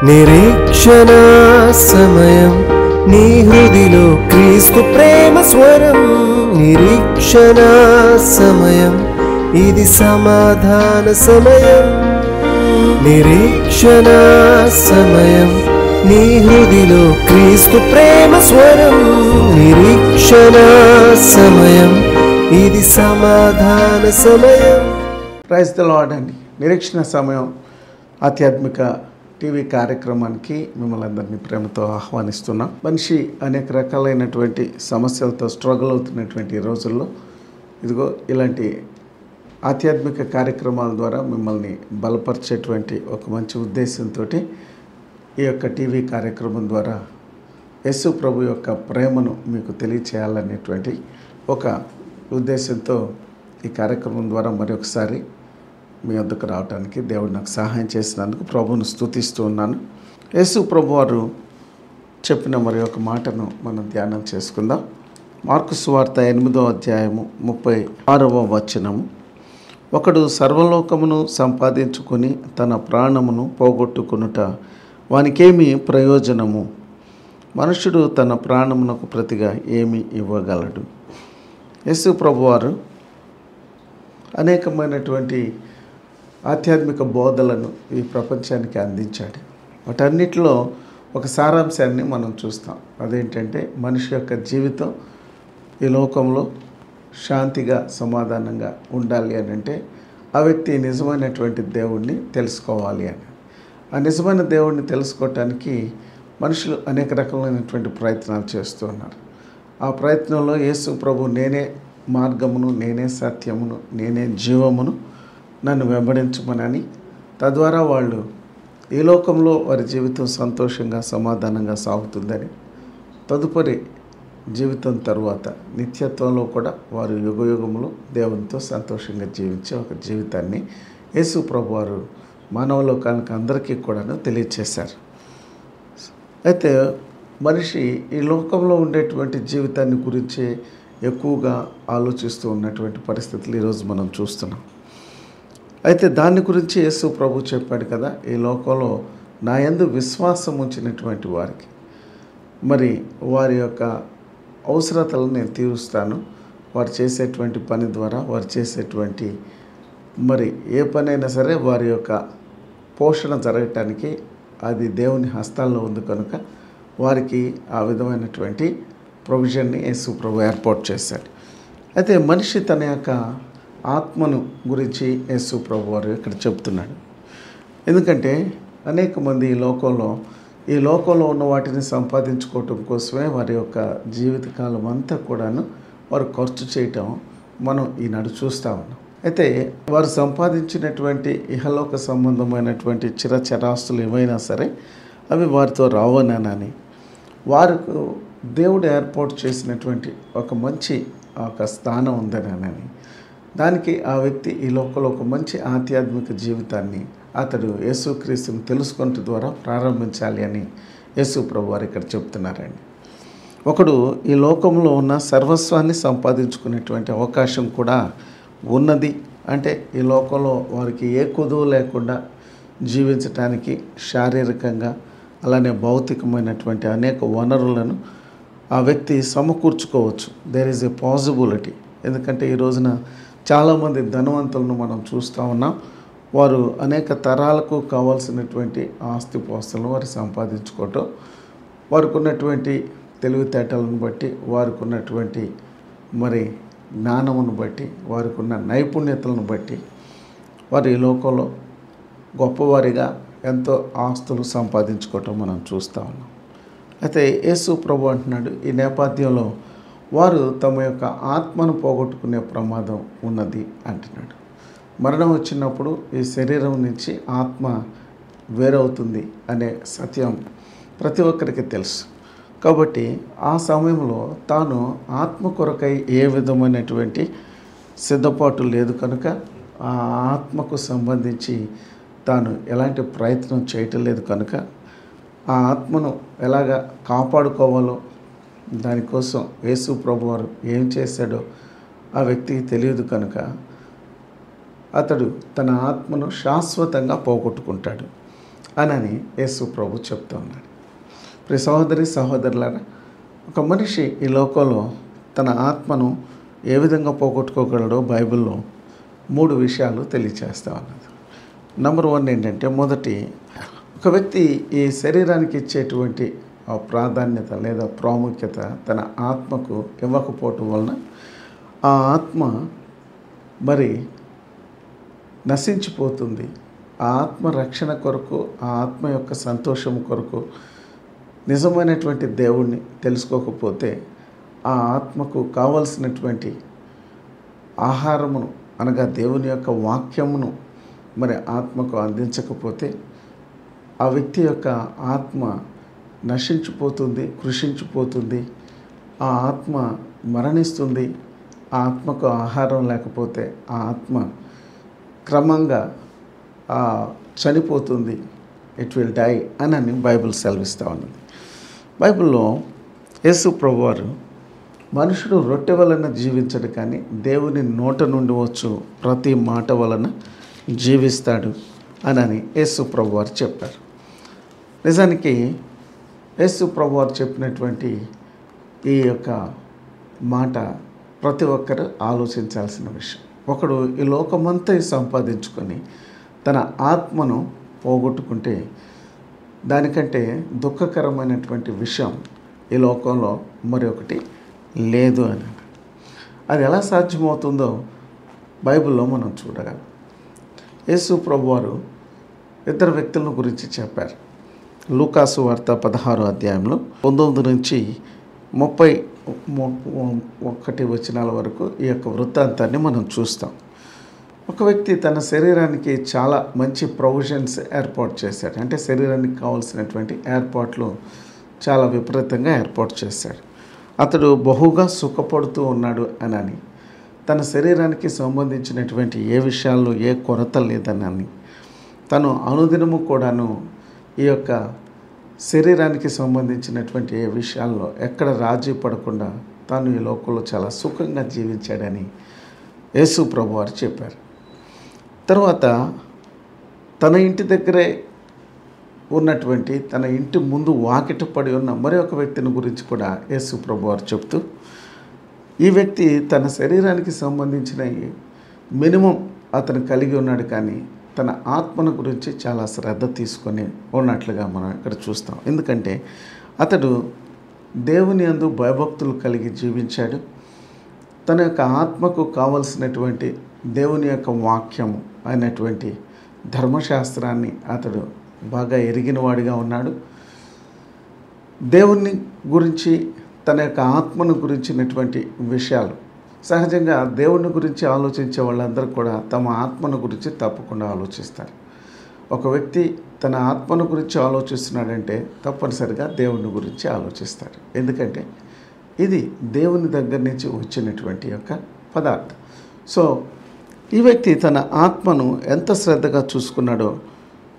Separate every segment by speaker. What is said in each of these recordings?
Speaker 1: నిరీక్షణ సమయం నీ హృదిలో క్రీస్తు ప్రేమ స్వరం. నిరీక్షణ సమయం ఇది సమాధాన సమయం. నిరీక్షణ సమయం నీ హృదిలో క్రీస్తు ప్రేమ స్వరం. నిరీక్షణ సమయం ఇది సమాధాన సమయం.
Speaker 2: ప్రైజ్ ది లార్డ్ అండి. నిరీక్షణ సమయం ఆధ్యాత్మిక టీవీ కార్యక్రమానికి మిమ్మల్ని అందరినీ ప్రేమతో ఆహ్వానిస్తున్నాం. మనిషి అనేక రకాలైనటువంటి సమస్యలతో స్ట్రగుల్ అవుతున్నటువంటి రోజుల్లో ఇదిగో ఇలాంటి ఆధ్యాత్మిక కార్యక్రమాల ద్వారా మిమ్మల్ని బలపరిచేటువంటి ఒక మంచి ఉద్దేశంతో ఈ యొక్క టీవీ కార్యక్రమం ద్వారా యేసు ప్రభు యొక్క ప్రేమను మీకు తెలియచేయాలనేటువంటి ఒక ఉద్దేశంతో ఈ కార్యక్రమం ద్వారా మరొకసారి మీ వద్దకు రావడానికి దేవుడు నాకు సహాయం చేసినందుకు ప్రభువును స్తుతిస్తూ ఉన్నాను. యేసు ప్రభు వారు చెప్పిన మరి ఒక మాటను మనం ధ్యానం చేసుకుందాం. మార్కు సువార్త 8వ అధ్యాయము 36వ వచనము. ఒకడు సర్వలోకమును సంపాదించుకొని తన ప్రాణమును పోగొట్టుకొనుట వానికేమి ప్రయోజనము? మనుషుడు తన ప్రాణమునకు ప్రతిగా ఏమి ఇవ్వగలడు? యేసు ప్రభు వారు అనేకమైనటువంటి ఆధ్యాత్మిక బోధలను ఈ ప్రపంచానికి అందించాడు. వాటన్నిటిలో ఒక సారాంశాన్ని మనం చూస్తాం. అదేంటంటే మనిషి యొక్క జీవితం ఈ లోకంలో శాంతిగా సమాధానంగా ఉండాలి అని అంటే ఆ వ్యక్తి నిజమైనటువంటి దేవుణ్ణి తెలుసుకోవాలి అని. ఆ నిజమైన దేవుణ్ణి తెలుసుకోవటానికి మనుషులు అనేక రకమైనటువంటి ప్రయత్నాలు చేస్తూ ఉన్నారు. ఆ ప్రయత్నంలో యేసు ప్రభు నేనే మార్గమును, నేనే సత్యమును, నేనే జీవమును, నన్ను వెంబడించమనని తద్వారా వాళ్ళు ఈ లోకంలో వారి జీవితం సంతోషంగా సమాధానంగా సాగుతుందని, తదుపరి జీవితం తరువాత నిత్యత్వంలో కూడా వారు యుగయుగములు దేవునితో సంతోషంగా జీవించే ఒక జీవితాన్ని యేసు ప్రభు వారు మానవలోకానికి అందరికీ కూడాను తెలియచేశారు. అయితే మనిషి ఈ లోకంలో ఉండేటువంటి జీవితాన్ని గురించే ఎక్కువగా ఆలోచిస్తూ ఉన్నటువంటి పరిస్థితులు ఈరోజు మనం చూస్తున్నాం. అయితే దాని గురించి యేసు ప్రభు చెప్పాడు కదా, ఈ లోకంలో నా యందు విశ్వాసం ఉంచినటువంటి వారికి మరి వారి యొక్క అవసరతలను నేను తీరుస్తాను. వారు చేసేటువంటి పని ద్వారా వారు చేసేటువంటి మరి ఏ పనైనా సరే వారి యొక్క పోషణ జరగటానికి అది దేవుని హస్తాల్లో ఉంది కనుక వారికి ఆ విధమైనటువంటి ప్రొవిజన్ని యేసు ప్రభు ఏర్పాటు చేశాడు. అయితే మనిషి తన యొక్క ఆత్మను గురించి యేసు ప్రభు వారు ఇక్కడ చెప్తున్నాడు. ఎందుకంటే అనేక మంది ఈ లోకంలో ఉన్న వాటిని సంపాదించుకోవటం కోసమే వారి యొక్క జీవితకాలం అంతా కూడాను వారు ఖర్చు చేయటం మనం ఈనాడు చూస్తూ ఉన్నాం. అయితే వారు సంపాదించినటువంటి ఇహలోక సంబంధమైనటువంటి చిరచరాస్తులు ఏమైనా సరే అవి వారితో రావనని, వారికి దేవుడు ఏర్పాటు చేసినటువంటి ఒక మంచి ఒక స్థానం ఉందనని, దానికి ఆ వ్యక్తి ఈ లోకంలో ఒక మంచి ఆధ్యాత్మిక జీవితాన్ని అతడు యేసుక్రీస్తుని తెలుసుకొనటం ద్వారా ప్రారంభించాలి అని యేసు ప్రభు వారు ఇక్కడ చెప్తున్నారండి. ఒకడు ఈ లోకంలో ఉన్న సర్వస్వాన్ని సంపాదించుకునేటువంటి అవకాశం కూడా ఉన్నది. అంటే ఈ లోకంలో వారికి ఏ కొదువు లేకుండా జీవించటానికి శారీరకంగా అలానే భౌతికమైనటువంటి అనేక వనరులను ఆ వ్యక్తి సమకూర్చుకోవచ్చు. There is a possibility. ఎందుకంటే ఈ రోజున చాలామంది ధనవంతులను మనం చూస్తూ ఉన్నాం. వారు అనేక తరాలకు కావాల్సినటువంటి ఆస్తిపాస్తులను వారు సంపాదించుకోవటం, వారికి ఉన్నటువంటి తెలివితేటలను బట్టి, వారికి ఉన్నటువంటి మరి జ్ఞానమును బట్టి, వారికి ఉన్న నైపుణ్యతలను బట్టి వారు ఈ లోకంలో గొప్పవారిగా ఎంతో ఆస్తులు సంపాదించుకోవటం మనం చూస్తూ ఉన్నాం. అయితే యేసు ప్రభు అంటున్నాడు, ఈ నేపథ్యంలో వారు తమ యొక్క ఆత్మను పోగొట్టుకునే ప్రమాదం ఉన్నది అంటున్నాడు. మరణం వచ్చినప్పుడు ఈ శరీరం నుంచి ఆత్మ వేరవుతుంది అనే సత్యం ప్రతి ఒక్కరికి తెలుసు. కాబట్టి ఆ సమయంలో తాను ఆత్మ కొరకై ఏ విధమైనటువంటి సిద్ధపాటు లేదు కనుక ఆ ఆత్మకు సంబంధించి తాను ఎలాంటి ప్రయత్నం చేయటం లేదు కనుక ఆ ఆత్మను ఎలాగ కాపాడుకోవాలో దానికోసం యేసు ప్రభు వారు ఏం చేశాడో ఆ వ్యక్తికి తెలియదు కనుక అతడు తన ఆత్మను శాశ్వతంగా పోగొట్టుకుంటాడు. అని యేసు ప్రభు చెప్తూ ఉన్నాడు. ప్రియ సహోదరి సహోదరులారా, ఒక మనిషి ఈ లోకంలో తన ఆత్మను ఏ విధంగా పోగొట్టుకోగలడో బైబిల్లో 3 విషయాలు తెలియచేస్తూ ఉన్నది. నెంబర్ 1 ఏంటంటే, మొదటి, ఒక వ్యక్తి ఈ శరీరానికి ఇచ్చేటువంటి ఆ ప్రాధాన్యత లేదా ప్రాముఖ్యత తన ఆత్మకు ఇవ్వకపోవటం వలన ఆ ఆత్మ మరి నశించిపోతుంది. ఆ ఆత్మ రక్షణ కొరకు, ఆ ఆత్మ యొక్క సంతోషం కొరకు నిజమైనటువంటి దేవుణ్ణి తెలుసుకోకపోతే, ఆ ఆత్మకు కావలసినటువంటి ఆహారమును అనగా దేవుని యొక్క వాక్యమును మరి ఆత్మకు అందించకపోతే ఆ వ్యక్తి యొక్క ఆత్మ నశించిపోతుంది, కృషించిపోతుంది. ఆ ఆత్మ మరణిస్తుంది. ఆ ఆత్మకు ఆహారం లేకపోతే ఆ ఆత్మ క్రమంగా చనిపోతుంది. ఇట్ విల్ డై అని బైబిల్ సెలవిస్తూ ఉన్నది. బైబిల్లో యేసు ప్రభువారు మనుషుడు రొట్టె వలన జీవించడు కానీ దేవుని నోట నుండి వచ్చు ప్రతి మాట వలన జీవిస్తాడు అని యేసు ప్రభువారు చెప్పారు. నిజానికి యేసు ప్రభువారు చెప్పినటువంటి ఈ యొక్క మాట ప్రతి ఒక్కరు ఆలోచించాల్సిన విషయం. ఒకడు ఈ లోకమంతా సంపాదించుకొని తన ఆత్మను పోగొట్టుకుంటే దానికంటే దుఃఖకరమైనటువంటి విషయం ఈ లోకంలో మరి ఒకటి లేదు అని. అది ఎలా సాధ్యమవుతుందో బైబిల్లో మనం చూడగలం. యేసు ప్రభువారు 2 వ్యక్తుల గురించి చెప్పారు. లూకాసు వార్త 16వ అధ్యాయంలో 19 నుంచి 31 వచనాల వరకు ఈ యొక్క వృత్తాంతాన్ని మనం చూస్తాం. ఒక వ్యక్తి తన శరీరానికి చాలా మంచి ప్రొవిజన్స్ ఏర్పాటు చేశాడు. అంటే శరీరానికి కావాల్సినటువంటి ఏర్పాట్లు చాలా విపరీతంగా ఏర్పాటు చేశాడు. అతడు బహుగా సుఖపడుతూ ఉన్నాడు అని, తన శరీరానికి సంబంధించినటువంటి ఏ విషయాల్లో ఏ కొరత లేదని, తను అనుదినము కూడాను ఈ యొక్క శరీరానికి సంబంధించినటువంటి ఏ విషయాల్లో ఎక్కడ రాజీ పడకుండా తాను ఈ లోకంలో చాలా సుఖంగా జీవించాడని యేసు ప్రభువారు చెప్పారు. తర్వాత తన ఇంటి దగ్గరే ఉన్నటువంటి, తన ఇంటి ముందు వాకిట పడి ఉన్న మరి ఒక వ్యక్తిని గురించి కూడా యేసు ప్రభువారు చెప్తూ, ఈ వ్యక్తి తన శరీరానికి సంబంధించిన మినిమం అతను కలిగి ఉన్నాడు కానీ తన ఆత్మను గురించి చాలా శ్రద్ధ తీసుకొని ఉన్నట్లుగా మనం ఇక్కడ చూస్తాం. ఎందుకంటే అతడు దేవుని యందు భయభక్తులు కలిగి జీవించాడు. తన యొక్క ఆత్మకు కావలసినటువంటి దేవుని యొక్క వాక్యము అయినటువంటి ధర్మశాస్త్రాన్ని అతడు బాగా ఎరిగినవాడిగా ఉన్నాడు. దేవుని గురించి, తన యొక్క ఆత్మను గురించినటువంటి విషయాలు, సహజంగా దేవుని గురించి ఆలోచించే వాళ్ళందరూ కూడా తమ ఆత్మను గురించి తప్పకుండా ఆలోచిస్తారు. ఒక వ్యక్తి తన ఆత్మను గురించి ఆలోచిస్తున్నాడంటే తప్పనిసరిగా దేవుని గురించి ఆలోచిస్తారు. ఎందుకంటే ఇది దేవుని దగ్గర నుంచి వచ్చినటువంటి యొక్క పదార్థం. సో ఈ వ్యక్తి తన ఆత్మను ఎంత శ్రద్ధగా చూసుకున్నాడో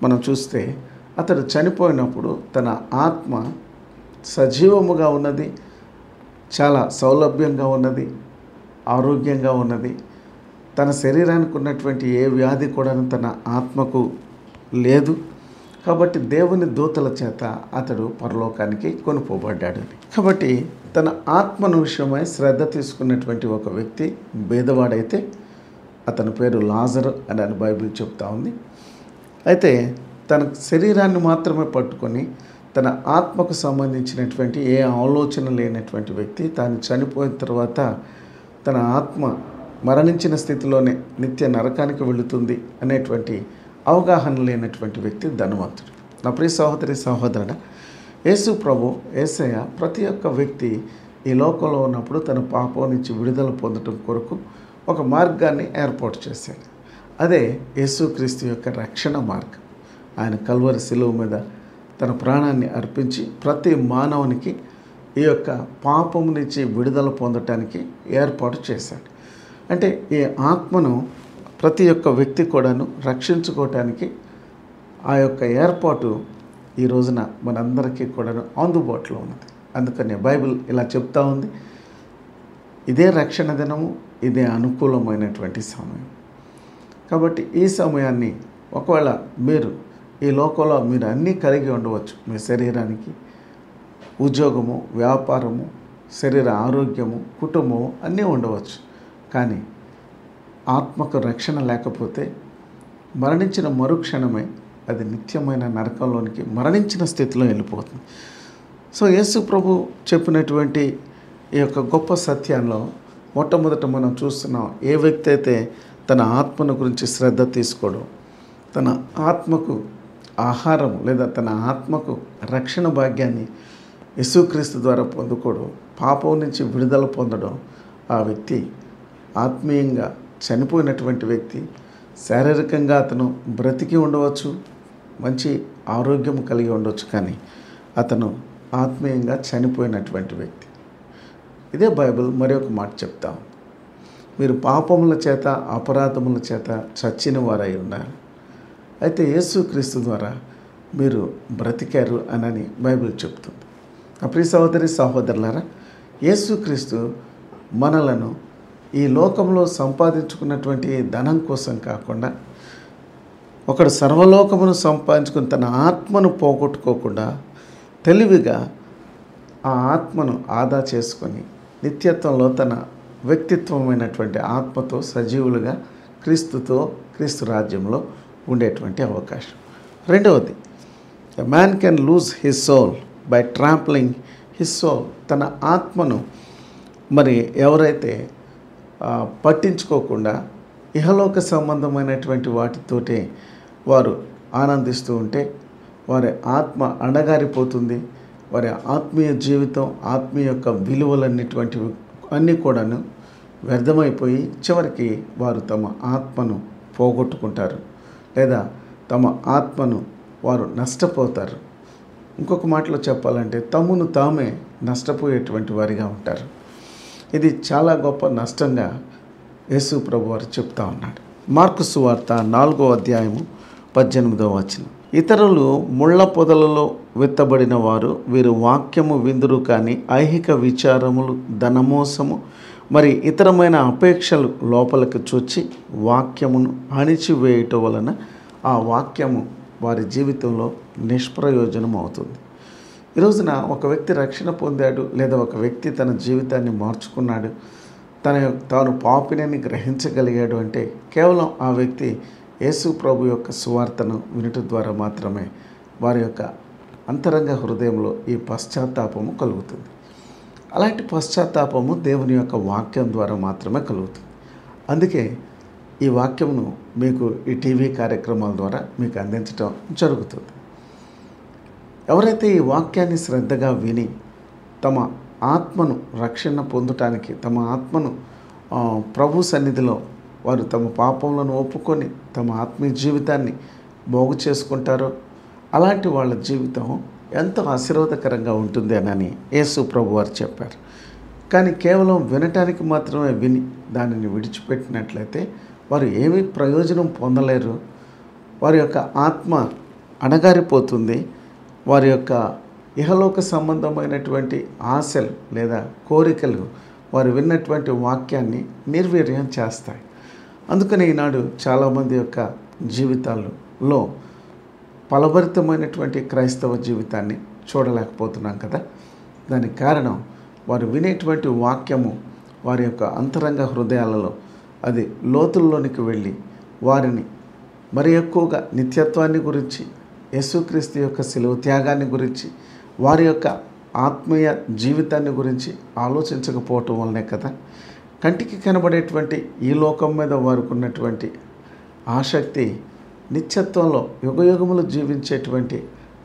Speaker 2: మనం చూస్తే, అతడు చనిపోయినప్పుడు తన ఆత్మ సజీవముగా ఉన్నది, చాలా సౌలభ్యంగా ఉన్నది, ఆరోగ్యంగా ఉన్నది. తన శరీరానికి ఉన్నటువంటి ఏ వ్యాధి కూడా తన ఆత్మకు లేదు. కాబట్టి దేవుని దూతల చేత అతడు పరలోకానికి కొనుపోబడ్డాడు. కాబట్టి తన ఆత్మను విషయమై శ్రద్ధ తీసుకున్నటువంటి ఒక వ్యక్తి భేదవాడైతే అతని పేరు లాజరు అని బైబిల్ చెప్తా ఉంది. అయితే తన శరీరాన్ని మాత్రమే పట్టుకొని తన ఆత్మకు సంబంధించినటువంటి ఏ ఆలోచన లేనటువంటి వ్యక్తి తాను చనిపోయిన తర్వాత తన ఆత్మ మరణించిన స్థితిలోనే నిత్య నరకానికి వెళుతుంది అనేటువంటి అవగాహన లేనటువంటి వ్యక్తి ధనవంతుడు. నా ప్రియ సహోదరి సహోదరుడా, యేసు ప్రభు యేసయ్య ప్రతి ఒక్క వ్యక్తి ఈ లోకంలో ఉన్నప్పుడు తన పాపం నుంచి విడుదల పొందడం కొరకు ఒక మార్గాన్ని ఏర్పాటు చేశాడు. అదే యేసుక్రీస్తు యొక్క రక్షణ మార్గం. ఆయన కల్వరి శిలువ మీద తన ప్రాణాన్ని అర్పించి ప్రతి మానవునికి ఈ యొక్క పాపం నుంచి విడుదల పొందటానికి ఏర్పాటు చేశాడు. అంటే ఈ ఆత్మను ప్రతి ఒక్క వ్యక్తి కూడాను రక్షించుకోవటానికి ఆ యొక్క ఏర్పాటు ఈ రోజున మనందరికీ కూడాను అందుబాటులో ఉన్నది. అందుకని బైబిల్ ఇలా చెప్తా ఉంది, ఇదే రక్షణ దినము, ఇదే అనుకూలమైనటువంటి సమయం. కాబట్టి ఈ సమయాన్ని ఒకవేళ మీరు ఈ లోకంలో మీరు అన్నీ కలిగి ఉండవచ్చు. మీ శరీరానికి ఉద్యోగము, వ్యాపారము, శరీర ఆరోగ్యము, కుటుంబము అన్నీ ఉండవచ్చు. కానీ ఆత్మకు రక్షణ లేకపోతే మరణించిన మరుక్షణమే అది నిత్యమైన నరకంలోనికి మరణించిన స్థితిలో వెళ్ళిపోతుంది. సో యేసు ప్రభు చెప్పినటువంటి ఈ యొక్క గొప్ప సత్యంలో మొట్టమొదట మనం చూస్తున్నాం, ఏ వ్యక్తి అయితే తన ఆత్మను గురించి శ్రద్ధ తీసుకోవడం, తన ఆత్మకు ఆహారం లేదా తన ఆత్మకు రక్షణ భాగ్యాన్ని యేసుక్రీస్తు ద్వారా పొందుకోవడం, పాపం నుంచి విడుదల పొందడం, ఆ వ్యక్తి ఆత్మీయంగా చనిపోయినటువంటి వ్యక్తి. శారీరకంగా అతను బ్రతికి ఉండవచ్చు, మంచి ఆరోగ్యం కలిగి ఉండవచ్చు, కానీ అతను ఆత్మీయంగా చనిపోయినటువంటి వ్యక్తి. ఇదే బైబిల్ మరి ఒక మాట చెప్తాం, మీరు పాపముల చేత అపరాధముల చేత చచ్చిన వారై ఉన్నారు, అయితే యేసుక్రీస్తు ద్వారా మీరు బ్రతికారు అని బైబిల్ చెప్తుంది. ప్రియ సహోదరి సహోదరులారా, యేసుక్రీస్తు మనలను ఈ లోకంలో సంపాదించుకున్నటువంటి ధనం కోసం కాకుండా, ఒకడు సర్వలోకమును సంపాదించుకుని తన ఆత్మను పోగొట్టుకోకుండా తెలివిగా ఆ ఆత్మను ఆదా చేసుకొని నిత్యత్వంలో తన వ్యక్తిత్వమైనటువంటి ఆత్మతో సజీవులుగా క్రీస్తు రాజ్యంలో ఉండేటువంటి అవకాశం. రెండవది, a man can lose his soul by trampling his soul. తన ఆత్మను మరి ఎవరైతే పట్టించుకోకుండా ఇహలోక సంబంధమైనటువంటి వాటితోటే వారు ఆనందిస్తూ ఉంటే వారి ఆత్మ అణగారిపోతుంది. వారి ఆత్మీయ జీవితం, ఆత్మీయ యొక్క విలువలన్నిటువంటివి అన్నీ కూడాను వ్యర్థమైపోయి చివరికి వారు తమ ఆత్మను పోగొట్టుకుంటారు, లేదా తమ ఆత్మను వారు నష్టపోతారు. ఇంకొక మాటలో చెప్పాలంటే తమను తామే నష్టపోయేటువంటి వారిగా ఉంటారు. ఇది చాలా గొప్ప నష్టంగా యేసు ప్రభు వారు చెప్తా ఉన్నాడు. మార్కు సువార్త 4వ అధ్యాయము 18వ వచనం, ఇతరులు ముళ్ళ పొదలలో విత్తబడిన వారు వీరు వాక్యము విందురు, కానీ ఐహిక విచారములు, ధనమోసము మరి ఇతరమైన అపేక్షలు లోపలికి చొచ్చి వాక్యమును అణిచివేయటం వలన ఆ వాక్యము వారి జీవితంలో నిష్ప్రయోజనం అవుతుంది. ఈ రోజున ఒక వ్యక్తి రక్షణ పొందాడు, లేదా ఒక వ్యక్తి తన జీవితాన్ని మార్చుకున్నాడు, తాను పాపినని గ్రహించగలిగాడు అంటే కేవలం ఆ వ్యక్తి యేసు ప్రభు యొక్క సువార్తను వినటం ద్వారా మాత్రమే వారి యొక్క అంతరంగ హృదయంలో ఈ పశ్చాత్తాపము కలుగుతుంది. అలాంటి పశ్చాత్తాపము దేవుని యొక్క వాక్యం ద్వారా మాత్రమే కలుగుతుంది. అందుకే ఈ వాక్యమును మీకు ఈ టీవీ కార్యక్రమాల ద్వారా మీకు అందించడం జరుగుతుంది. ఎవరైతే ఈ వాక్యాన్ని శ్రద్ధగా విని తమ ఆత్మను రక్షణ పొందటానికి, తమ ఆత్మను ప్రభు సన్నిధిలో వారు తమ పాపములను ఒప్పుకొని తమ ఆత్మీయ జీవితాన్ని బాగు చేసుకుంటారో అలాంటి వాళ్ళ జీవితం ఎంతో ఆశీర్వాదకరంగా ఉంటుంది అని యేసు ప్రభు వారు చెప్పారు. కానీ కేవలం వినటానికి మాత్రమే విని దానిని విడిచిపెట్టినట్లయితే వారు ఏమీ ప్రయోజనం పొందలేరు. వారి యొక్క ఆత్మ అణగారిపోతుంది. వారి యొక్క ఇహలోక సంబంధమైనటువంటి ఆశలు లేదా కోరికలు వారు విన్నటువంటి వాక్యాన్ని నిర్వీర్యం చేస్తాయి. అందుకని ఈనాడు చాలామంది యొక్క జీవితాల్లో ఫలభరితమైనటువంటి క్రైస్తవ జీవితాన్ని చూడలేకపోతున్నాం కదా. దానికి కారణం వారు వినేటువంటి వాక్యము వారి యొక్క అంతరంగ హృదయాలలో అది లోతుల్లోనికి వెళ్ళి వారిని మరి ఎక్కువగా నిత్యత్వాన్ని గురించి, యేసుక్రీస్తు యొక్క శిలువ త్యాగాన్ని గురించి, వారి యొక్క ఆత్మీయ జీవితాన్ని గురించి ఆలోచించకపోవటం వల్లనే కదా కంటికి కనబడేటువంటి ఈ లోకం మీద వారికి ఉన్నటువంటి ఆసక్తి నిత్యత్వంలో యుగయుగములు జీవించేటువంటి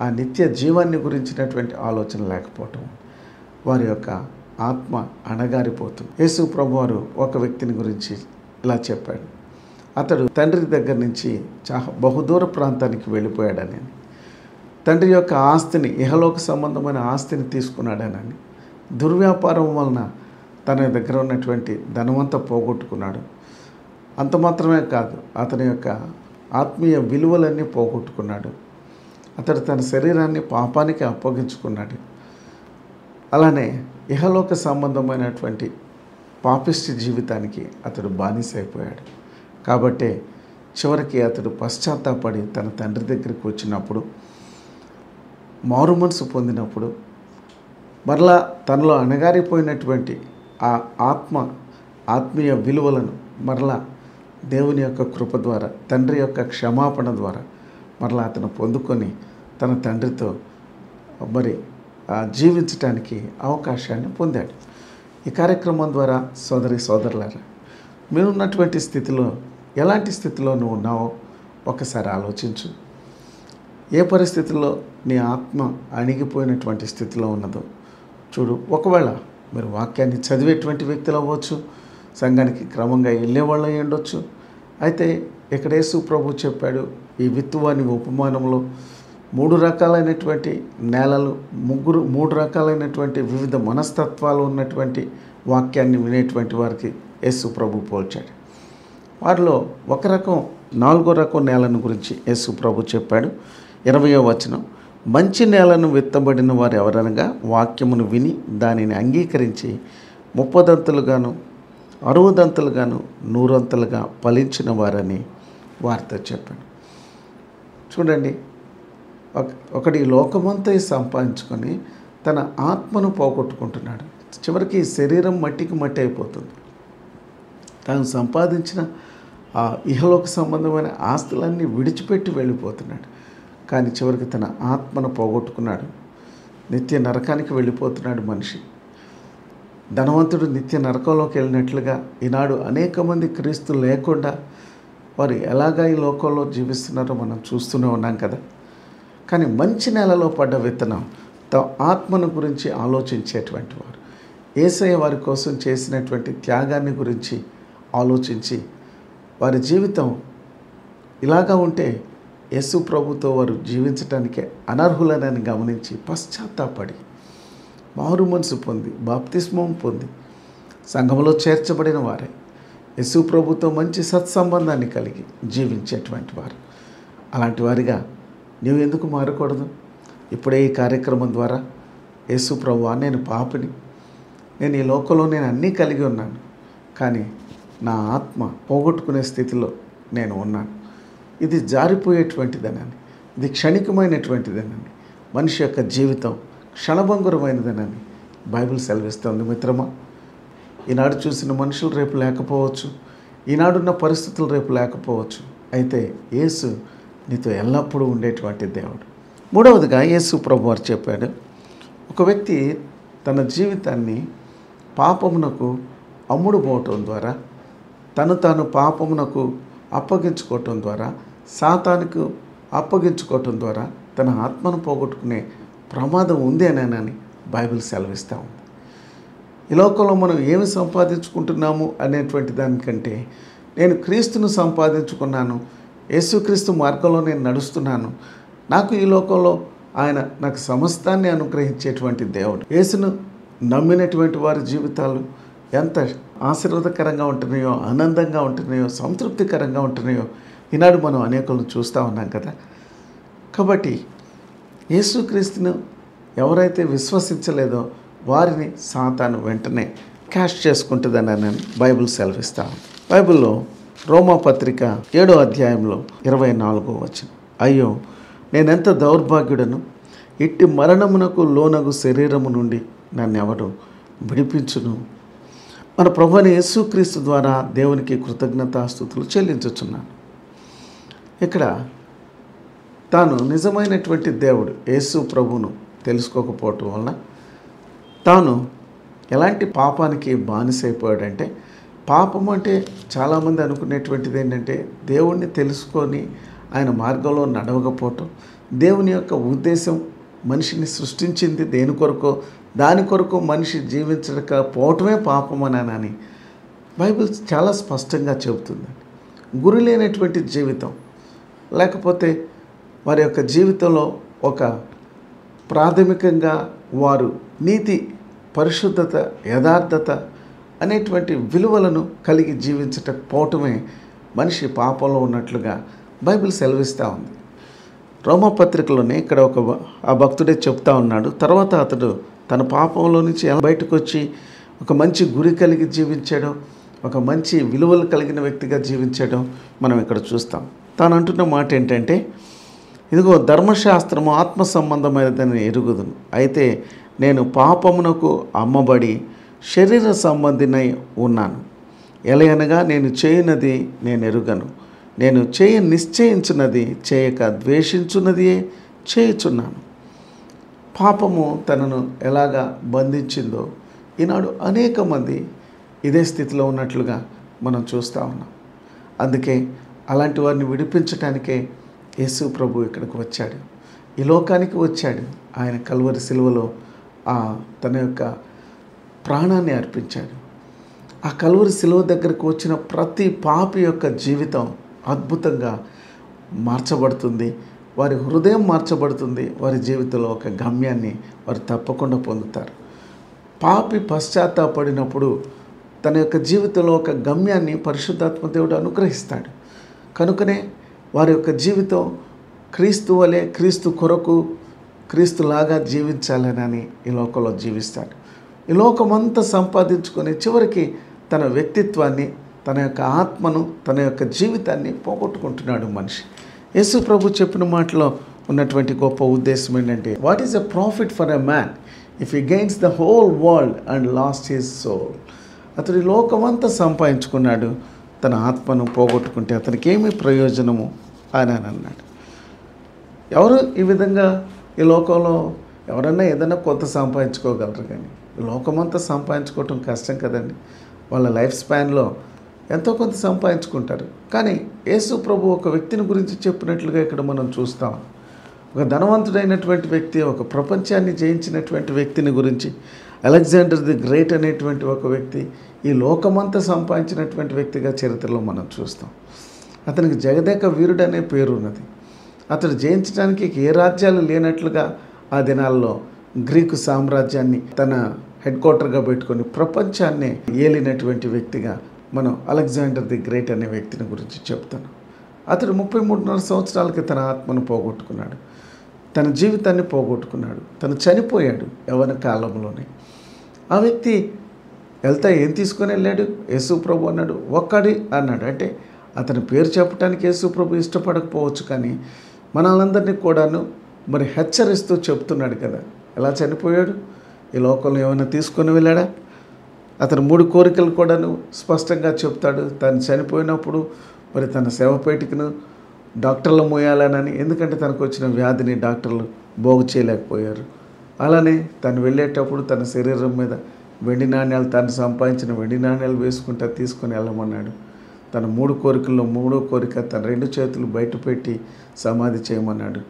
Speaker 2: ఆ నిత్య జీవాన్ని గురించినటువంటి ఆలోచన లేకపోవటం వారి యొక్క ఆత్మ అణగారిపోతుంది. యేసు ప్రభువారు ఒక వ్యక్తిని గురించి ఇలా చెప్పాడు, అతడు తండ్రి దగ్గర నుంచి బహుదూర ప్రాంతానికి వెళ్ళిపోయాడని, తండ్రి యొక్క ఆస్తిని, ఇహలోక సంబంధమైన ఆస్తిని తీసుకున్నాడనని, దుర్వ్యాపారం వలన తన దగ్గర ఉన్నటువంటి ధనవంతా పోగొట్టుకున్నాడు. అంత మాత్రమే కాదు, అతని యొక్క ఆత్మీయ విలువలన్నీ పోగొట్టుకున్నాడు. అతడు తన శరీరాన్ని పాపానికి అప్పగించుకున్నాడు. అలానే ఇహలోక సంబంధమైనటువంటి పాపిష్టి జీవితానికి అతడు బానిసైపోయాడు. కాబట్టే చివరికి అతడు పశ్చాత్తాపడి తన తండ్రి దగ్గరికి వచ్చినప్పుడు, మారు మనసు పొందినప్పుడు, మరలా తనలో అణగారిపోయినటువంటి ఆ ఆత్మీయ విలువలను మరలా దేవుని యొక్క కృప ద్వారా, తండ్రి యొక్క క్షమాపణ ద్వారా మరలా అతను పొందుకొని తన తండ్రితో మరి జీవించటానికి అవకాశాన్ని పొందాడు. ఈ కార్యక్రమం ద్వారా సోదరి సోదరులారా, మీరున్నటువంటి స్థితిలో ఎలాంటి స్థితిలో నువ్వు ఉన్నావో ఒకసారి ఆలోచించు. ఏ పరిస్థితుల్లో నీ ఆత్మ అణిగిపోయినటువంటి స్థితిలో ఉన్నదో చూడు. ఒకవేళ మీరు వాక్యాన్ని చదివేటువంటి వ్యక్తులు అవ్వచ్చు, సంఘానికి క్రమంగా వెళ్ళేవాళ్ళు అయి ఉండొచ్చు. అయితే ఇక్కడ యేసు ప్రభు చెప్పాడు, ఈ విత్తువాని ఉపమానంలో 3 రకాలైనటువంటి నేలలు, 3 రకాలైనటువంటి వివిధ మనస్తత్వాలు ఉన్నటువంటి వాక్యాన్ని వినేటువంటి వారికి యేసు ప్రభు పోల్చాడు. వారిలో ఒక రకం, 4వ రకం నేలను గురించి యేసు ప్రభు చెప్పాడు. 20వ వచనం, మంచి నేలను విత్తబడిన వారు ఎవరనగా వాక్యమును విని దానిని అంగీకరించి 30 60 100 ఫలించిన వారని వారితో చెప్పాడు. చూడండి, ఒకటి లోకమంతా సంపాదించుకొని తన ఆత్మను పోగొట్టుకుంటున్నాడు. చివరికి శరీరం మట్టికి మట్టి అయిపోతుంది. తాను సంపాదించిన ఆ ఇహలోక సంబంధమైన ఆస్తులన్నీ విడిచిపెట్టి వెళ్ళిపోతున్నాడు. కానీ చివరికి తన ఆత్మను పోగొట్టుకున్నాడు. నిత్య నరకానికి వెళ్ళిపోతున్నాడు మనిషి. ధనవంతుడు నిత్య నరకంలోకి వెళ్ళినట్లుగా ఈనాడు అనేక మంది క్రీస్తు లేకుండా వారు ఎలాగా ఈ లోకంలో జీవిస్తున్నారో మనం చూస్తూనే ఉన్నాం కదా. కానీ మంచి నేలలో పడ్డ విత్తనం తమ ఆత్మను గురించి ఆలోచించేటువంటి వారు, యేసయ్య వారి కోసం చేసినటువంటి త్యాగాన్ని గురించి ఆలోచించి వారి జీవితం ఇలాగా ఉంటే యేసు ప్రభుతో వారు జీవించటానికే అనర్హులనని గమనించి పశ్చాత్తాపడి మారు మనసు పొంది బాప్తిస్మం పొంది సంఘంలో చేర్చబడిన వారే యేసు ప్రభుతో మంచి సత్సంబంధాన్ని కలిగి జీవించేటువంటి వారు. అలాంటి వారిగా నీవు ఎందుకు మారకూడదు? ఇప్పుడే ఈ కార్యక్రమం ద్వారా యేసు ప్రభువా, నేను పాపిని, నేను ఈ లోకంలో నేను అన్నీ కలిగి ఉన్నాను, కానీ నా ఆత్మ పోగొట్టుకునే స్థితిలో నేను ఉన్నాను. ఇది జారిపోయేటువంటిదనని, ఇది క్షణికమైనటువంటిదనని, మనిషి యొక్క జీవితం క్షణభంగురమైనదనని బైబిల్ సెలవిస్తుంది. మిత్రమా, ఈనాడు చూసిన మనుషులు రేపు లేకపోవచ్చు, ఈనాడున్న పరిస్థితులు రేపు లేకపోవచ్చు. అయితే యేసు నీతో ఎల్లప్పుడూ ఉండేటువంటి దేవుడు. 3వదిగా యేసు ప్రభు వారు చెప్పాడు, ఒక వ్యక్తి తన జీవితాన్ని పాపమునకు అమ్ముడు పోవటం ద్వారా, తాను పాపమునకు అప్పగించుకోవటం ద్వారా, సాతానుకు అప్పగించుకోవటం ద్వారా తన ఆత్మను పోగొట్టుకునే ప్రమాదం ఉంది అని బైబిల్ సెలవిస్తూ ఉంది. ఈ లోకంలో మనం ఏమి సంపాదించుకుంటున్నాము అనేటువంటి దానికంటే, నేను క్రీస్తును సంపాదించుకున్నాను, యేసుక్రీస్తు మార్గంలో నేను నడుస్తున్నాను, నాకు ఈ లోకంలో ఆయన నాకు సమస్తాన్ని అనుగ్రహించేటువంటి దేవుడు. యేసును నమ్మినటువంటి వారి జీవితాలు ఎంత ఆశీర్వాదకరంగా ఉంటున్నాయో, ఆనందంగా ఉంటున్నాయో, సంతృప్తికరంగా ఉంటున్నాయో ఈనాడు మనం అనేకులను చూస్తూ ఉన్నాం కదా. కాబట్టి యేసుక్రీస్తును ఎవరైతే విశ్వసించలేదో వారిని సాతాను వెంటనే క్యాష్ చేసుకుంటుందని బైబిల్ సెలవిస్తాం. బైబిల్లో రోమాపత్రిక 7వ అధ్యాయంలో 24వ వచనం, అయ్యో నేనెంత దౌర్భాగ్యుడను, ఇట్టి మరణమునకు లోనగు శరీరము నుండి నన్నెవరు విడిపించును. మన ప్రభువైన యేసుక్రీస్తు ద్వారా దేవునికి కృతజ్ఞతాస్తుతులు చెల్లించుచున్నాను. ఇక్కడ తాను నిజమైనటువంటి దేవుడు యేసు ప్రభువును తెలుసుకోకపోవటం వలన తాను ఎలాంటి పాపానికి బానిసైపోయాడంటే, పాపం అంటే చాలామంది అనుకునేటువంటిది ఏంటంటే దేవుణ్ణి తెలుసుకొని ఆయన మార్గంలో నడవకపోవటం, దేవుని యొక్క ఉద్దేశం మనిషిని సృష్టించింది దేని కొరకో, దాని కొరకు మనిషి జీవించకపోవటమే పాపం అని బైబిల్ చాలా స్పష్టంగా చెబుతుంది. గురి లేనటువంటి జీవితం, లేకపోతే వారి యొక్క జీవితంలో ఒక ప్రాథమికంగా వారు నీతి, పరిశుద్ధత, యథార్థత అనేటువంటి విలువలను కలిగి జీవించకపోవటమే మనిషి పాపంలో ఉన్నట్లుగా బైబిల్ సెలవిస్తూ ఉంది. రోమపత్రికలోనే ఇక్కడ ఆ భక్తుడే చెప్తా ఉన్నాడు. తర్వాత అతడు తన పాపంలో నుంచి బయటకు వచ్చి ఒక మంచి గురి కలిగి జీవించాడో, ఒక మంచి విలువలు కలిగిన వ్యక్తిగా జీవించడం మనం ఇక్కడ చూస్తాం. తాను అంటున్న మాట ఏంటంటే, ఇదిగో ధర్మశాస్త్రము ఆత్మ సంబంధమైనదని ఎరుగుదును, అయితే నేను పాపమునకు అమ్మబడి శరీర సంబంధినై ఉన్నాను. ఎలయనగా నేను చేయనది నేను ఎరుగను, నేను నిశ్చయించున్నది చేయక ద్వేషించున్నది చేయుచున్నాను. పాపము తనను ఎలాగా బంధించిందో ఈనాడు అనేక మంది ఇదే స్థితిలో ఉన్నట్లుగా మనం చూస్తూ ఉన్నాం. అందుకే అలాంటి వారిని విడిపించడానికే యేసు ప్రభు ఇక్కడికి వచ్చాడు, ఈ లోకానికి వచ్చాడు. ఆయన కల్వరి సిలువలో తన యొక్క ప్రాణాన్ని అర్పించాడు. ఆ కల్వరి సిలువ దగ్గరకు వచ్చిన ప్రతి పాపి యొక్క జీవితం అద్భుతంగా మార్చబడుతుంది, వారి హృదయం మార్చబడుతుంది, వారి జీవితంలో ఒక గమ్యాన్ని వారు తప్పకుండా పొందుతారు. పాపి పశ్చాత్తాపడినప్పుడు తన యొక్క జీవితంలో ఒక గమ్యాన్ని పరిశుద్ధాత్మ దేవుడు అనుగ్రహిస్తాడు. కనుకనే వారి యొక్క జీవితం క్రీస్తు వలె, క్రీస్తు కొరకు, క్రీస్తులాగా జీవించాలని ఈ లోకంలో జీవిస్తాడు. ఈ లోకమంతా సంపాదించుకొని చివరికి తన వ్యక్తిత్వాన్ని, తన యొక్క ఆత్మను, తన యొక్క జీవితాన్ని పోగొట్టుకుంటున్నాడు మనిషి. యేసు ప్రభు చెప్పిన మాటలో ఉన్నటువంటి గొప్ప ఉద్దేశం ఏంటంటే, what is a profit for a man if he gains the whole world and lost his soul. అతడు లోకమంతా సంపాదించుకున్నాడు, తన ఆత్మను పోగొట్టుకుంటే అతనికి ఏమి ప్రయోజనము అని అన్నాడు. ఎవరు ఈ విధంగా ఈ లోకంలో ఎవరన్నా ఏదైనా కొంత సంపాదించుకోగలరు, కానీ ఈ లోకమంతా సంపాదించుకోవటం కష్టం కదండి. వాళ్ళ లైఫ్ స్పాన్లో ఎంతో కొంత సంపాదించుకుంటారు. కానీ యేసు ప్రభు ఒక వ్యక్తిని గురించి చెప్పినట్లుగా ఇక్కడ మనం చూస్తాం. ఒక ధనవంతుడైనటువంటి వ్యక్తి, ఒక ప్రపంచాన్ని జయించినటువంటి వ్యక్తిని గురించి, అలెగ్జాండర్ ది గ్రేట్ అనేటువంటి ఒక వ్యక్తి ఈ లోకమంతా సంపాదించినటువంటి వ్యక్తిగా చరిత్రలో మనం చూస్తాం. అతనికి జగదేక వీరుడు అనే పేరు ఉన్నది. అతడు జయించడానికి ఏ రాజ్యాలు లేనట్లుగా ఆ దినాల్లో గ్రీకు సామ్రాజ్యాన్ని తన హెడ్ క్వార్టర్గా పెట్టుకొని ప్రపంచాన్ని ఏలినటువంటి వ్యక్తిగా మనం అలెగ్జాండర్ ది గ్రేట్ అనే వ్యక్తిని గురించి చెప్తాను. అతడు 33.5 సంవత్సరాలకి తన ఆత్మను పోగొట్టుకున్నాడు, తన జీవితాన్ని పోగొట్టుకున్నాడు, తను చనిపోయాడు యవ్వన కాలంలోనే. ఆ వ్యక్తి వెళ్తా ఏం తీసుకొని వెళ్ళాడు? యేసు ప్రభు అన్నాడు, ఒక్కడి అన్నాడు. అంటే అతని పేరు చెప్పడానికి యేసు ప్రభు ఇష్టపడకపోవచ్చు, కానీ మనలందరినీ కూడాను మరి హెచ్చరిస్తూ చెప్తున్నాడు కదా. ఎలా చనిపోయాడు? ఈ లోకంలో ఏమైనా తీసుకొని వెళ్ళాడా? అతను 3 కోరికలు కూడాను స్పష్టంగా చెప్తాడు. తను చనిపోయినప్పుడు మరి తన శవపేటికను డాక్టర్లు మోయాలనని, ఎందుకంటే తనకు వచ్చిన వ్యాధిని డాక్టర్లు బాగు చేయలేకపోయారు. అలానే తను వెళ్ళేటప్పుడు తన శరీరం మీద వెండి నాణ్యాలు, తను సంపాదించిన వెండి నాణ్యాలు వేసుకుంటా తీసుకొని వెళ్ళమన్నాడు. తన 3 కోరికల్లో 3వ కోరిక తన 2 చేతులు బయట పెట్టి సమాధి చేయమన్నాడు.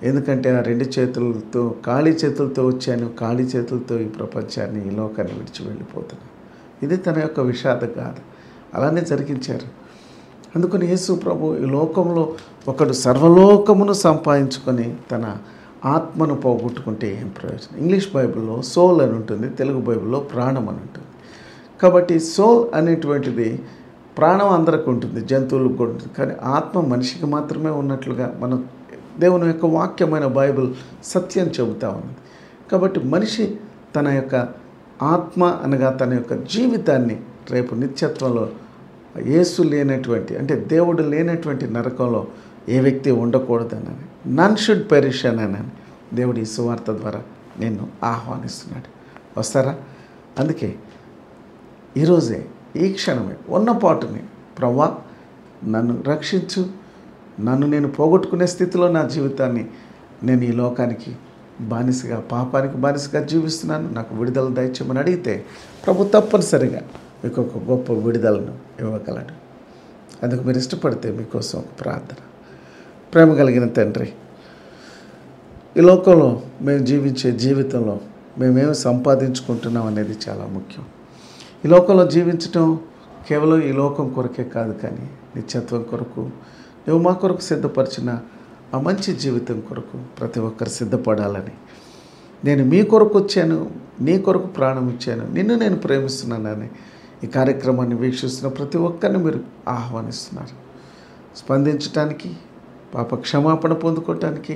Speaker 2: ఎందుకంటే ఆ 2 చేతులతో, ఖాళీ చేతులతో వచ్చాను, ఖాళీ చేతులతో ఈ ప్రపంచాన్ని, ఈ లోకాన్ని విడిచి వెళ్ళిపోతున్నాను. ఇది తన యొక్క విషాద గాథ. అలానే జరిగించారు. అందుకని యేసు ప్రభు ఈ లోకంలో ఒకడు సర్వలోకమును సంపాదించుకొని తన ఆత్మను పోగొట్టుకుంటే ఏం ప్రయోజనం? ఇంగ్లీష్ బైబిల్లో సోల్ అని ఉంటుంది, తెలుగు బైబిల్లో ప్రాణం అని ఉంటుంది. కాబట్టి సోల్ అనేటువంటిది ప్రాణం అందరికి ఉంటుంది, జంతువులకు కూడా ఉంటుంది, కానీ ఆత్మ మనిషికి మాత్రమే ఉన్నట్లుగా మనం దేవుని యొక్క వాక్యమైన బైబిల్ సత్యం చెబుతా ఉన్నది. కాబట్టి మనిషి తన యొక్క ఆత్మ అనగా తన యొక్క జీవితాన్ని రేపు నిత్యత్వంలో యేసు లేనటువంటి, అంటే దేవుడు లేనటువంటి నరకంలో ఏ వ్యక్తి ఉండకూడదని, నన్ షుడ్ పెరిష్ అని దేవుడు ఈ సువార్త ద్వారా నిన్ను ఆహ్వానిస్తున్నాడు. వస్తారా? అందుకే ఈరోజే, ఈ క్షణమే, ఉన్నపాటుని ప్రభువా నన్ను రక్షించు, నన్ను నేను పోగొట్టుకునే స్థితిలో నా జీవితాన్ని నేను ఈ లోకానికి బానిసగా, పాపానికి బానిసగా జీవిస్తున్నాను, నాకు విడుదల దయచేయమని అడిగితే ప్రభు తప్పనిసరిగా మీకు ఒక గొప్ప విడుదలను ఇవ్వగలడు. అందుకు మీరు ఇష్టపడితే మీకోసం ఒక ప్రార్థన. ప్రేమ కలిగిన తండ్రి, ఈ లోకంలో మేము జీవించే జీవితంలో మేమేమి సంపాదించుకుంటున్నాం అనేది చాలా ముఖ్యం. ఈ లోకంలో జీవించటం కేవలం ఈ లోకం కొరకే కాదు, కానీ నిత్యత్వం కొరకు నువ్వు మా కొరకు సిద్ధపరిచిన ఆ మంచి జీవితం కొరకు ప్రతి ఒక్కరు సిద్ధపడాలని, నేను మీ కొరకు వచ్చాను, నీ కొరకు ప్రాణం ఇచ్చాను, నిన్ను నేను ప్రేమిస్తున్నానని ఈ కార్యక్రమాన్ని వీక్షిస్తున్న ప్రతి ఒక్కరిని మీరు ఆహ్వానిస్తున్నారు. స్పందించటానికి, పాప క్షమాపణ పొందుకోవటానికి,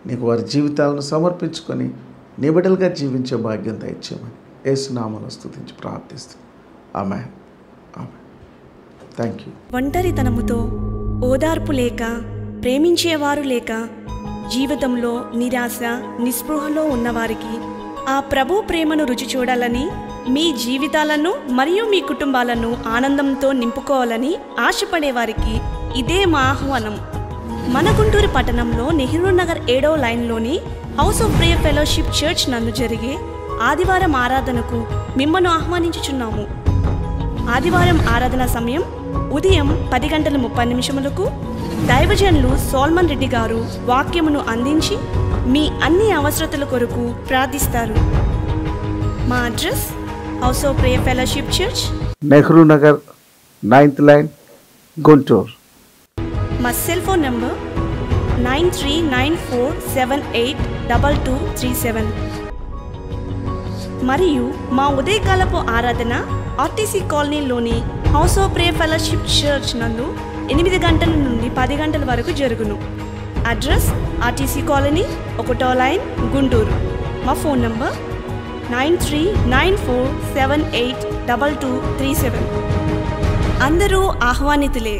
Speaker 2: నీకు వారి జీవితాలను సమర్పించుకొని నీ బిడ్డలుగా జీవించే భాగ్యం దయచేయమని యేసు నామములో స్తుతించి ప్రార్థిస్తున్నాను. ఆమేన్. Thank you.
Speaker 3: ఒంటరితనముతో, ఓదార్పు లేక, ప్రేమించేవారు లేక, జీవితంలో నిరాశ, నిస్పృహలో ఉన్నవారికి ఆ ప్రభు ప్రేమను రుచి చూడాలని, మీ జీవితాలను మరియు మీ కుటుంబాలను ఆనందంతో నింపుకోవాలని ఆశపడేవారికి ఇదే మా ఆహ్వానం. మన గుంటూరు పట్టణంలో నెహ్రూ నగర్ 7వ లైన్లోని house of prayer fellowship church నందు జరిగే ఆదివారం ఆరాధనకు మిమ్మల్ని ఆహ్వానించుచున్నాము. ఆదివారం ఆరాధన సమయం ఉదయం 10:30 దైవజనులు సోల్మన్ రెడ్డి గారు వాక్యమును అందించి మీ అన్ని అవసరతల కొరకు ప్రార్థిస్తారు. మా address house of prayer fellowship church,
Speaker 2: Nehru Nagar 9th line, Guntur.
Speaker 3: మా సెల్ ఫోన్ నంబర్ 9394782237 మరియు మా ఉదయకాలపు ఆరాధన ఆర్టీసీ కాలనీలోని house of prayer fellowship church నందు 8 గంటల నుండి 10 గంటల వరకు జరుగును. అడ్రస్ ఆర్టీసీ కాలనీ 1వ లైన్, గుంటూరు. మా ఫోన్ నంబర్ 9394782237. అందరూ ఆహ్వానితులే.